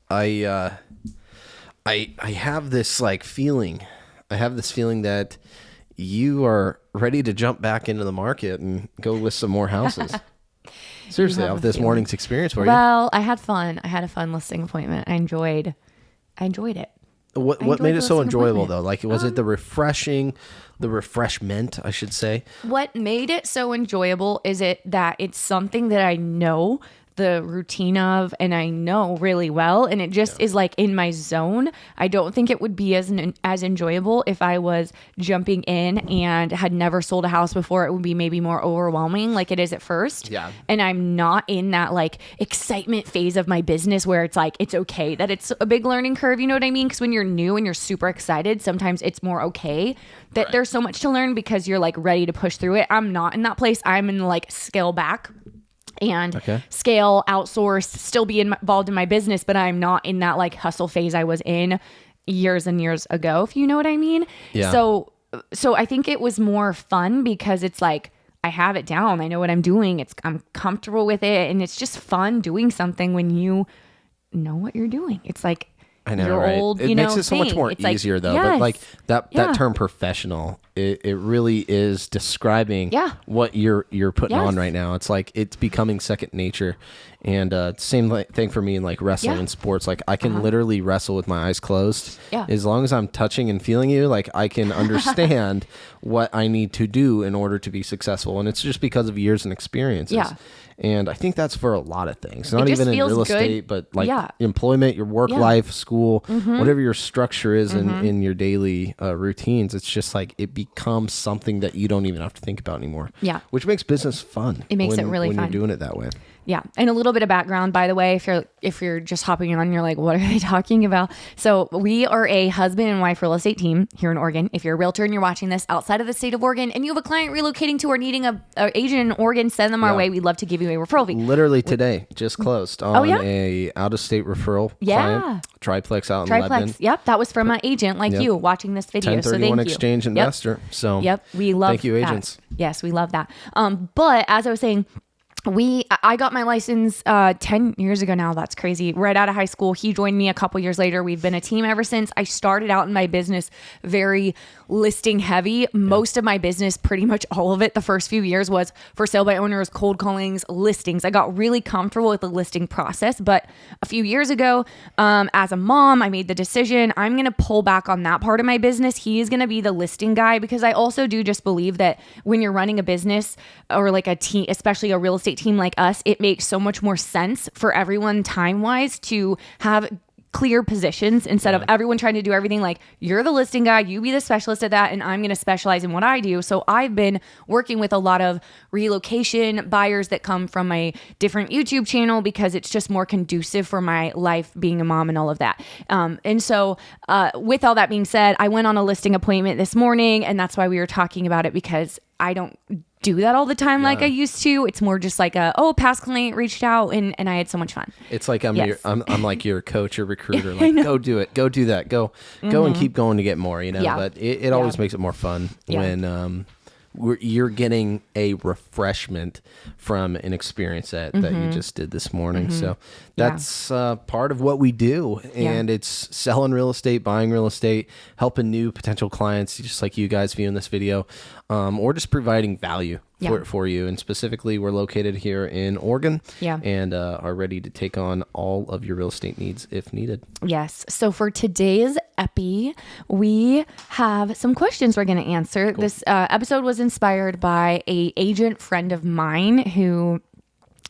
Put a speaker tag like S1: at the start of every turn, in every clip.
S1: I have this feeling. I have this feeling that you are ready to jump back into the market and go list some more houses. Seriously, off this morning's experience for you.
S2: Well, I had fun. I had a fun listing appointment. I enjoyed it.
S1: What made it so enjoyable though? Was it the refreshment, I should say?
S2: What made it so enjoyable is that it's something that I know the routine of and I know really well, and it just is in my zone. I don't think it would be as enjoyable if I was jumping in and had never sold a house before. It would be maybe more overwhelming like it is at first.
S1: Yeah.
S2: And I'm not in that excitement phase of my business where it's it's okay that it's a big learning curve, you know what I mean? Because when you're new and you're super excited, sometimes it's more okay that there's so much to learn because you're ready to push through it. I'm not in that place. I'm in scale back and scale, outsource, still be involved in my business, but I'm not in that hustle phase I was in years and years ago, if you know what I mean.
S1: Yeah.
S2: So I think it was more fun because it's I have it down. I know what I'm doing. I'm comfortable with it, and it's just fun doing something when you know what you're doing. It's
S1: I know,
S2: your
S1: right?
S2: old,
S1: it makes it so much more
S2: It's
S1: easier though.
S2: yes.
S1: But that term professional, it really is describing what you're putting on right now. It's it's becoming second nature. And same thing for me in wrestling and sports. I can literally wrestle with my eyes closed.
S2: Yeah.
S1: As long as I'm touching and feeling you, I can understand what I need to do in order to be successful. And it's just because of years and experiences.
S2: Yeah.
S1: And I think that's for a lot of things, not even in real estate, but employment, your work life, school, whatever your structure is in your daily routines. It's just it becomes something that you don't even have to think about anymore.
S2: Yeah.
S1: Which makes business fun.
S2: It makes it really
S1: fun when you're doing it that way.
S2: Yeah. And a little bit of background, by the way, if you're just hopping on, you're what are they talking about? So we are a husband and wife real estate team here in Oregon. If you're a realtor and you're watching this outside of the state of Oregon and you have a client relocating to or needing a agent in Oregon, send them our way. We'd love to give you a referral fee.
S1: Literally today, just closed on a out-of-state referral client. Triplex out in Lebanon.
S2: Yep. That was from an agent you watching this video.
S1: 1031
S2: so thank you.
S1: exchange investor. So
S2: we love
S1: thank you, agents.
S2: That. Yes, we love that. But as I was saying, I got my license 10 years ago now. That's crazy. Right out of high school. He joined me a couple years later. We've been a team ever since. I started out in my business very listing heavy. Most of my business, pretty much all of it, the first few years was for sale by owners, cold callings, listings. I got really comfortable with the listing process. But a few years ago, as a mom, I made the decision I'm going to pull back on that part of my business. He is going to be the listing guy because I also do just believe that when you're running a business or a team, especially a real estate team like us, it makes so much more sense for everyone time-wise to have clear positions instead of everyone trying to do everything. You're the listing guy, you be the specialist at that, and I'm going to specialize in what I do. So I've been working with a lot of relocation buyers that come from my different YouTube channel because it's just more conducive for my life being a mom and all of that. And so with all that being said, I went on a listing appointment this morning, and that's why we were talking about it, because I don't do that all the time like I used to. It's more just past client reached out and I had so much fun.
S1: It's I'm like your coach or recruiter. Go do it. Go do that. Go and keep going to get more,
S2: Yeah.
S1: But it always makes it more fun when you're getting a refreshment from an experience that you just did this morning. So that's part of what we do. And it's selling real estate, buying real estate, helping new potential clients, just like you guys viewing this video, or just providing value for you. And specifically, we're located here in Oregon and are ready to take on all of your real estate needs if needed.
S2: Yes. So for today's epi, we have some questions we're going to answer. Cool. This episode was inspired by a agent friend of mine who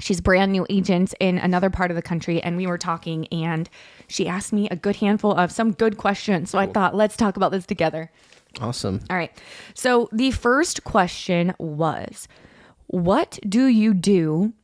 S2: she's brand new agent in another part of the country. And we were talking and she asked me a good handful of some good questions. So I thought, let's talk about this together.
S1: Awesome.
S2: All right. So the first question was, what do you do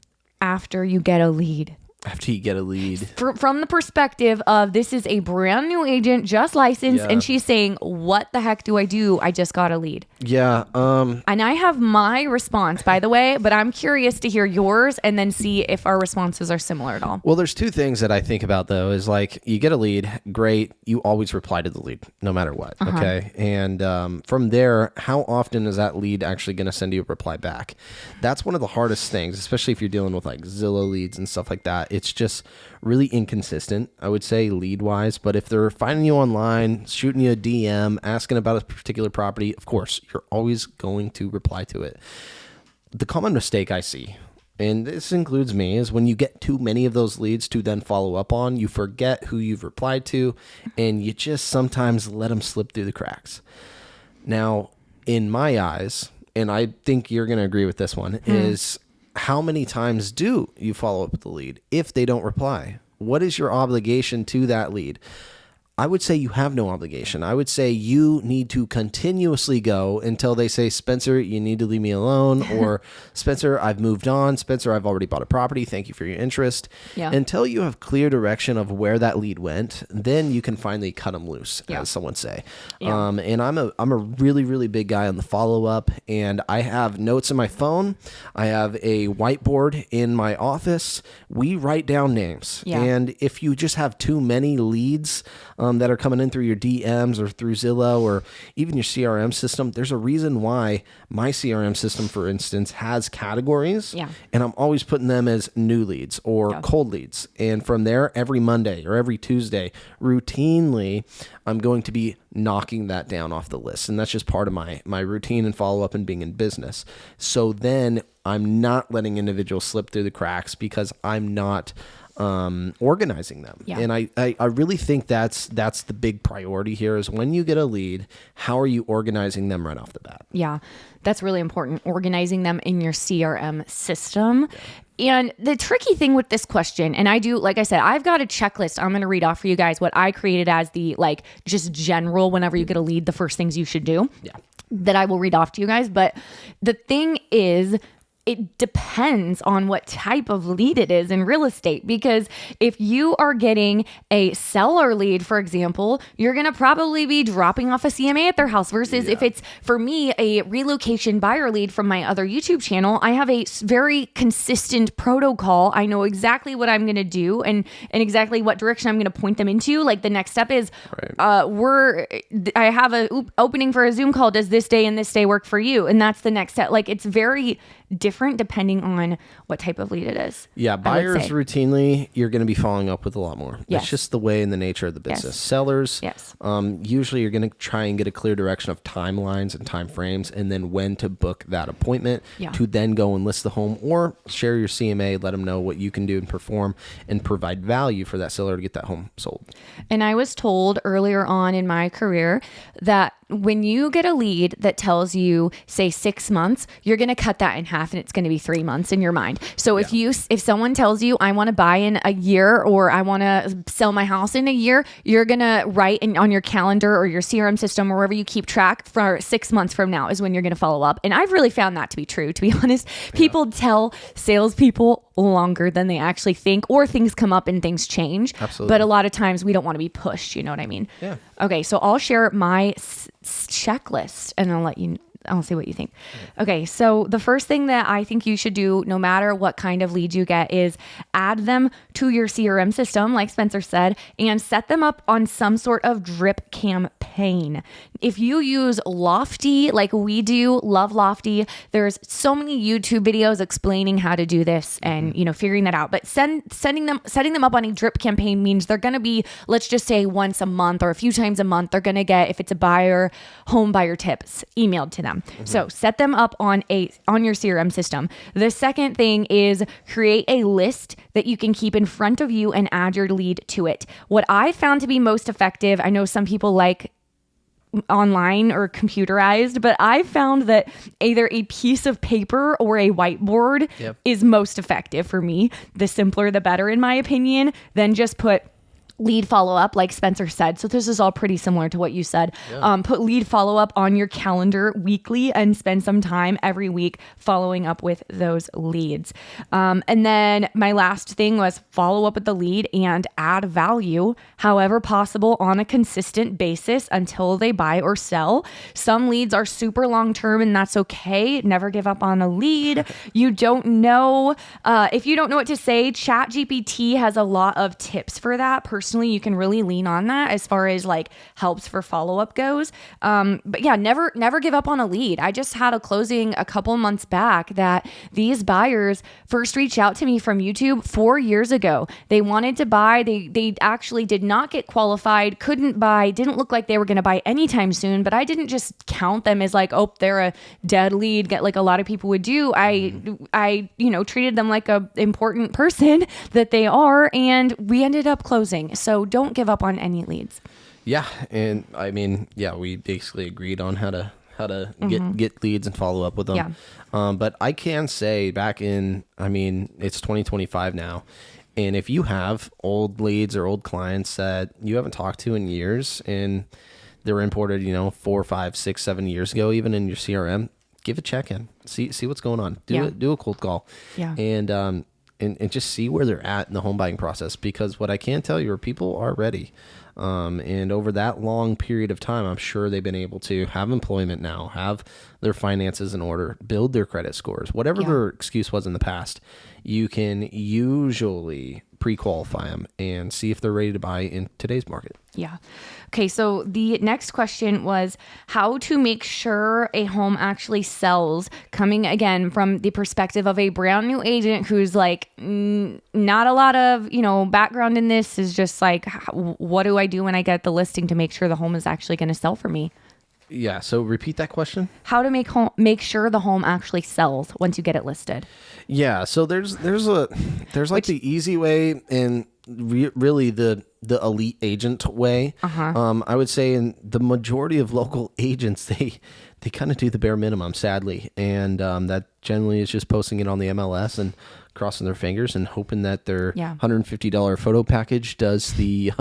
S2: after you get a lead?
S1: After you get a lead.
S2: From the perspective of this is a brand new agent, just licensed, and she's saying, what the heck do I do? I just got a lead.
S1: Yeah.
S2: And I have my response, by the way, but I'm curious to hear yours and then see if our responses are similar at all.
S1: Well, there's two things that I think about, though, is you get a lead, great. You always reply to the lead, no matter what. Okay. And from there, how often is that lead actually going to send you a reply back? That's one of the hardest things, especially if you're dealing with Zillow leads and stuff like that, It's just really inconsistent, I would say, lead wise. But if they're finding you online, shooting you a DM, asking about a particular property, of course, you're always going to reply to it. The common mistake I see, and this includes me, is when you get too many of those leads to then follow up on, you forget who you've replied to, and you just sometimes let them slip through the cracks. Now, in my eyes, and I think you're going to agree with this one, is how many times do you follow up with the lead if they don't reply? What is your obligation to that lead? I would say you have no obligation. I would say you need to continuously go until they say, Spencer, you need to leave me alone, or Spencer, I've moved on. Spencer, I've already bought a property. Thank you for your interest. Yeah. Until you have clear direction of where that lead went, then you can finally cut them loose, as someone say. Yeah. And I'm a really, really big guy on the follow-up, and I have notes in my phone. I have a whiteboard in my office. We write down names. Yeah. And if you just have too many leads that are coming in through your DMs or through Zillow or even your CRM system, there's a reason why my CRM system, for instance, has categories. Yeah. And I'm always putting them as new leads or cold leads. And from there, every Monday or every Tuesday, routinely, I'm going to be knocking that down off the list. And that's just part of my routine and follow-up and being in business. So then I'm not letting individuals slip through the cracks because I'm not organizing them. Yeah. And I really think that's the big priority here is when you get a lead, how are you organizing them right off the bat? Yeah, that's really important. Organizing them in your CRM system. Yeah. And the tricky thing with this question, and I do, like I said, I've got a checklist. I'm going to read off for you guys what I created as the just general, whenever you get a lead, the first things you should do. Yeah. That I will read off to you guys. But the thing is, it depends on what type of lead it is in real estate, because if you are getting a seller lead, for example, you're going to probably be dropping off a CMA at their house versus if it's, for me, a relocation buyer lead from my other YouTube channel, I have a very consistent protocol. I know exactly what I'm going to do and exactly what direction I'm going to point them into. Like the next step is I have a opening for a Zoom call. Does this day and this day work for you? And that's the next step. Like it's very different depending on what type of lead it is. Yeah, buyers routinely, you're going to be following up with a lot more. Yes. It's just the way and the nature of the business. Yes. Sellers, usually you're going to try and get a clear direction of timelines and time frames and then when to book that appointment to then go and list the home or share your CMA, let them know what you can do and perform and provide value for that seller to get that home sold. And I was told earlier on in my career that when you get a lead that tells you, say 6 months, you're going to cut that in half and it's going to be 3 months in your mind. So if someone tells you, I want to buy in a year or I want to sell my house in a year, you're going to write on your calendar or your CRM system or wherever you keep track for 6 months from now is when you're going to follow up. And I've really found that to be true, to be honest. People tell salespeople longer than they actually think, or things come up and things change. Absolutely. But a lot of times we don't want to be pushed. You know what I mean? Yeah. Okay. So I'll share my checklist and I'll see what you think. Okay. So the first thing that I think you should do, no matter what kind of lead you get, is add them to your CRM system, like Spencer said, and set them up on some sort of drip campaign. If you use Lofty, like we do, love Lofty, there's so many YouTube videos explaining how to do this and, figuring that out. But setting them up on a drip campaign means they're going to be, let's just say once a month or a few times a month, they're going to get, if it's a home buyer tips emailed to them. Mm-hmm. So set them up on your CRM system. The second thing is create a list that you can keep in front of you and add your lead to it. What I found to be most effective, I know some people like online or computerized, but I found that either a piece of paper or a whiteboard is most effective for me. The simpler, the better, in my opinion. Then just put lead follow-up, like Spencer said. So this is all pretty similar to what you said. Yeah. Put lead follow-up on your calendar weekly and spend some time every week following up with those leads. And then my last thing was follow up with the lead and add value however possible on a consistent basis until they buy or sell. Some leads are super long-term and that's okay. Never give up on a lead. You don't know. If you don't know what to say, ChatGPT has a lot of tips for that.
S2: personally, you can really lean on that as far as like helps for follow-up goes. But yeah, never give up on a lead. I just had a closing a couple months back that these buyers first reached out to me from YouTube 4 years ago. They wanted to buy. They actually did not get qualified, couldn't buy, didn't look like they were going to buy anytime soon, but I didn't just count them as like, oh, they're a dead lead, like a lot of people would do. I treated them like a important person that they are, and we ended up closing. So don't give up on any leads.
S1: Yeah, and I mean, yeah, we basically agreed on how to get leads and follow up with them.
S2: Yeah.
S1: But I can say it's 2025 now. And if you have old leads or old clients that you haven't talked to in years and they were imported, 4, 5, 6, 7 years ago, even in your CRM, give a check-in, see what's going on. Do a cold call.
S2: Yeah.
S1: And just see where they're at in the home buying process, because what I can tell you are people are ready. And over that long period of time, I'm sure they've been able to have employment now, have their finances in order, build their credit scores, whatever their excuse was in the past. You can usually pre-qualify them and see if they're ready to buy in today's market.
S2: Yeah. Okay. So the next question was how to make sure a home actually sells, coming again from the perspective of a brand new agent who's like, not a lot of, background in this, is just like, what do I do when I get the listing to make sure the home is actually going to sell for me?
S1: Yeah. So repeat that question.
S2: How to make sure the home actually sells once you get it listed.
S1: Yeah. So there's the easy way and really the elite agent way. I would say in the majority of local agents, they kind of do the bare minimum, sadly. And that generally is just posting it on the MLS and crossing their fingers and hoping that their $150 photo package does the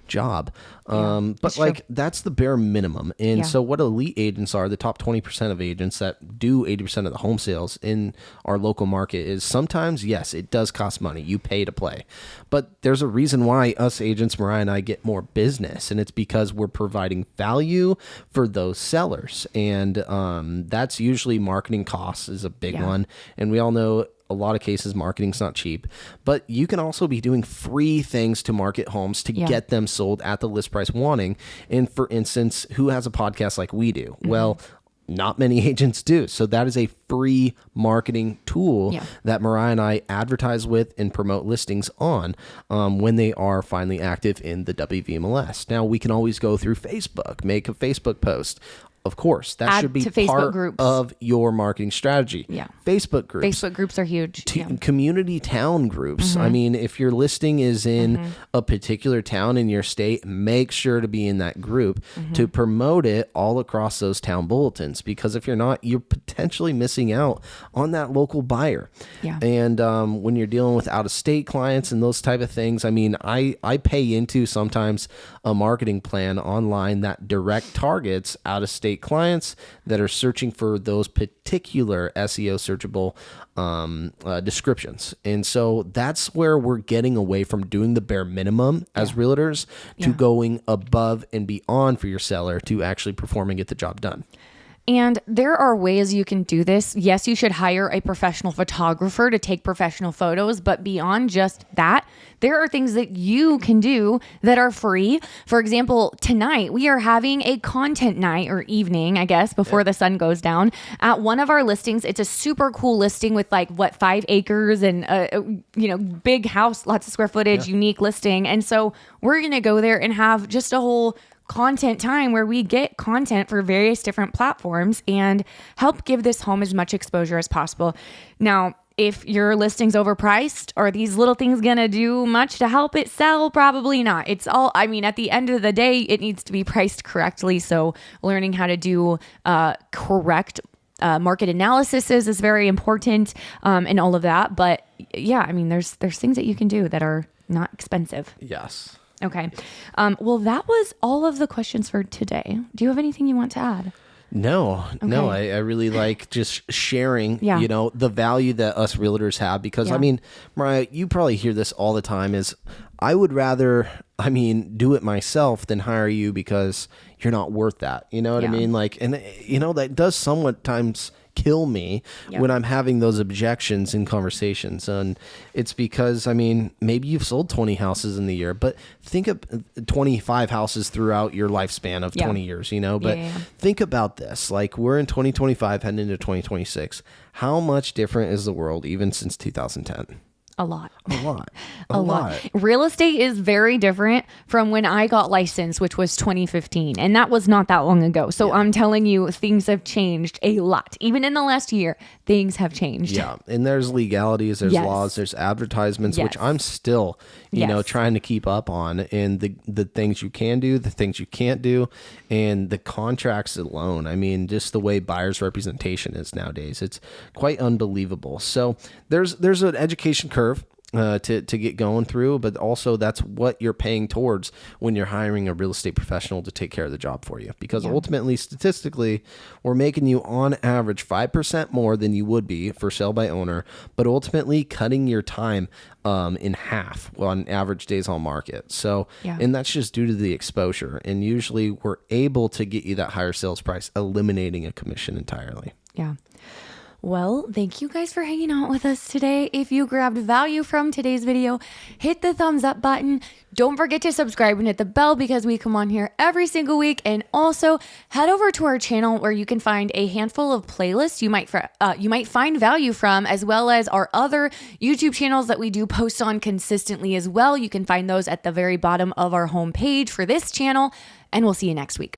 S1: job. But that's the bare minimum. And so what elite agents are, the top 20% of agents that do 80% of the home sales in our local market, is sometimes, yes, it does cost money. You pay to play. But there's a reason why us agents, Mariah and I, get more business. And it's because we're providing value for those sellers. And that's usually marketing costs is a big one. And we all know a lot of cases marketing's not cheap, but you can also be doing free things to market homes to get them sold at the list price wanting. And for instance, who has a podcast like we do? Well, not many agents do. So that is a free marketing tool that Mariah and I advertise with and promote listings on when they are finally active in the WVMLS. Now, we can always go through Facebook, make a Facebook post. Of course, that should be part of your marketing strategy. Yeah. Facebook groups.
S2: Facebook groups are huge.
S1: Community town groups. I mean, if your listing is in a particular town in your state, make sure to be in that group to promote it all across those town bulletins. Because if you're not, you're potentially missing out on that local buyer. Yeah. And when you're dealing with out-of-state clients and those type of things, I mean, I pay into sometimes a marketing plan online that direct targets out-of-state clients that are searching for those particular SEO searchable descriptions. And so that's where we're getting away from doing the bare minimum as realtors to going above and beyond for your seller to actually perform and get the job done.
S2: And there are ways you can do this. Yes, you should hire a professional photographer to take professional photos, but beyond just that, there are things that you can do that are free. For example, tonight we are having a content night or evening, I guess, before the sun goes down at one of our listings. It's a super cool listing with 5 acres and big house, lots of square footage, unique listing. And so we're going to go there and have just a whole content time where we get content for various different platforms and help give this home as much exposure as possible. Now, if your listing's overpriced, are these little things going to do much to help it sell? Probably not. It's all, at the end of the day, it needs to be priced correctly. So learning how to do correct market analysis is very important and all of that. But there's things that you can do that are not expensive.
S1: Yes.
S2: Okay. Well, that was all of the questions for today. Do you have anything you want to add?
S1: No. I really like just sharing, the value that us realtors have because, Mariah, you probably hear this all the time is I would rather, do it myself than hire you because you're not worth that. You know what I mean? Like, and that does somewhat times kill me when I'm having those objections in conversations. And it's because, maybe you've sold 20 houses in the year, but think of 25 houses throughout your lifespan of 20 years, but think about this. Like, we're in 2025 heading into 2026. How much different is the world even since 2010?
S2: A lot.
S1: A lot.
S2: Real estate is very different from when I got licensed, which was 2015. And that was not that long ago. So I'm telling you, things have changed a lot. Even in the last year, things have changed.
S1: Yeah. And there's legalities, there's laws, there's advertisements, which I'm still, trying to keep up on. And the things you can do, the things you can't do, and the contracts alone. Just the way buyer's representation is nowadays. It's quite unbelievable. So there's an education curve to get going through, but also that's what you're paying towards when you're hiring a real estate professional to take care of the job for you. Because ultimately, statistically, we're making you on average 5% more than you would be for sell by owner, but ultimately cutting your time in half on average days on market. So, and that's just due to the exposure. And usually we're able to get you that higher sales price, eliminating a commission entirely.
S2: Yeah. Well, thank you guys for hanging out with us today. If you grabbed value from today's video, hit the thumbs up button. Don't forget to subscribe and hit the bell because we come on here every single week. And also head over to our channel where you can find a handful of playlists you might find value from, as well as our other YouTube channels that we do post on consistently as well. You can find those at the very bottom of our homepage for this channel, and we'll see you next week.